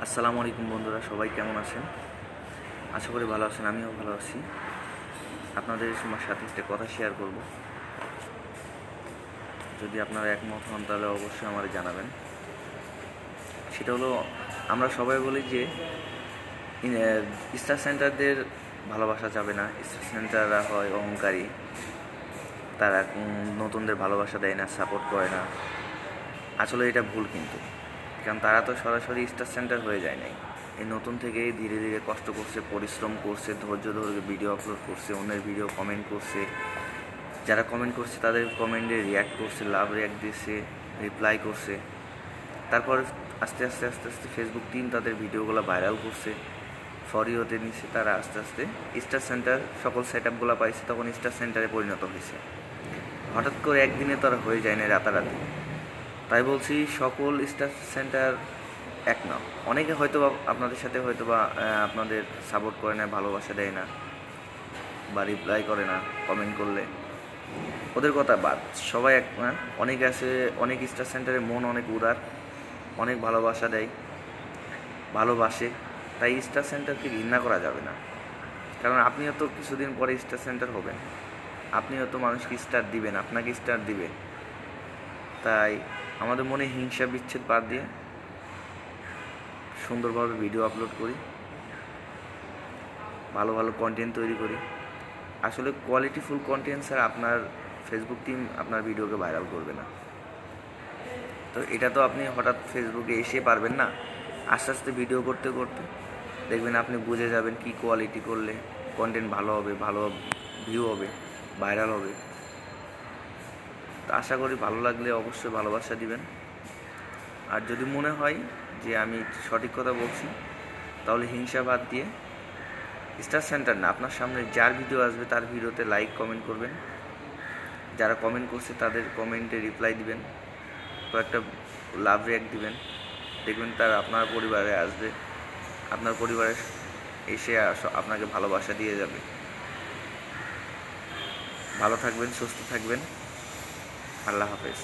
আসসালামু আলাইকুম বন্ধুরা, সবাই কেমন আছেন? আশা করি ভালো আছেন। আমিও ভালো আছি। আপনাদের সাথে একটা কথা শেয়ার করব। যদি আপনারা একমত হন তাহলে অবশ্যই আমার জানাবেন। সেটা হলো, আমরা সবাই বলি যে স্টার সেন্টারদের ভালোবাসা যাবে না, স্টার সেন্টাররা হয় অহংকারী, তারা নতুনদের ভালোবাসা দেয় না, সাপোর্ট করে না। আসলে এটা ভুল কিন্তু, কারণ তারা তো সরাসরি স্টার সেন্টার হয়ে যায় নাই। এই নতুন থেকেই ধীরে ধীরে কষ্ট করছে, পরিশ্রম করছে, ধৈর্য ধরে ভিডিও আপলোড করছে, অন্যের ভিডিও কমেন্ট করছে, যারা কমেন্ট করছে তাদের কমেন্টে রিয়্যাক্ট করছে, লাভ রিয়্যাক্ট দিচ্ছে, রিপ্লাই করছে। তারপর আস্তে আস্তে আস্তে আস্তে ফেসবুক টিম তাদের ভিডিওগুলো ভাইরাল করছে, ফরি হতে নিচ্ছে। তারা আস্তে আস্তে স্টার সেন্টার সকল সেট আপগুলো পাইছে, তখন স্টার সেন্টারে পরিণত হয়েছে। হঠাৎ করে একদিনে তারা হয়ে যায় না রাতারাতি। তাই বলছি, সকল স্টার সেন্টার এক না। অনেকে হয়তো আপনাদের সাথে হয়তো বা আপনাদের সাপোর্ট করে না, ভালোবাসা দেয় না, বা রিপ্লাই করে না কমেন্ট করলে, ওদের কথা বাদ। সবাই এক না। অনেকে আছে, অনেক স্টার সেন্টারে মন অনেক উদার, অনেক ভালোবাসা দেয়, ভালোবাসে। তাই স্টার সেন্টারকে ঘৃণা করা যাবে না, কারণ আপনিও তো কিছুদিন পরে স্টার সেন্টার হবেন, আপনিও তো মানুষকে স্টার দিবেন, আপনাকে স্টার দিবে। তাই আমাদের মনে হিংসা বিচ্ছেদ বাদ দিয়ে সুন্দরভাবে ভিডিও আপলোড করি, ভালো ভালো কন্টেন্ট তৈরি করি। আসলে কোয়ালিটিফুল কন্টেন্ট ছাড়া আপনার ফেসবুক টিম আপনার ভিডিওকে ভাইরাল করবে না। তো এটা তো আপনি হঠাৎ ফেসবুকে এসে পারবেন না। আস্তে আস্তে ভিডিও করতে করতে দেখবেন আপনি বুঝে যাবেন কি কোয়ালিটি করলে কন্টেন্ট ভালো হবে, ভালো ভিউ হবে, ভাইরাল হবে। তো আশা করি ভালো লাগলে অবশ্যই ভালোবাসা দিবেন। আর যদি মনে হয় যে আমি সঠিক কথা বলছি, তাহলে হিংসা বাদ দিয়ে স্টার সেন্টার না, আপনার সামনে যার ভিডিও আসবে তার ভিডিওতে লাইক কমেন্ট করবেন। যারা কমেন্ট করছে তাদের কমেন্টে রিপ্লাই দিবেন, কয়েকটা লাভ রিয়াক্ট দিবেন। দেখবেন তার আপনার পরিবারে আসবে, আপনার পরিবারে এসে আপনাকে ভালোবাসা দিয়ে যাবে। ভালো থাকবেন, সুস্থ থাকবেন। আল্লাহ হাফেজ।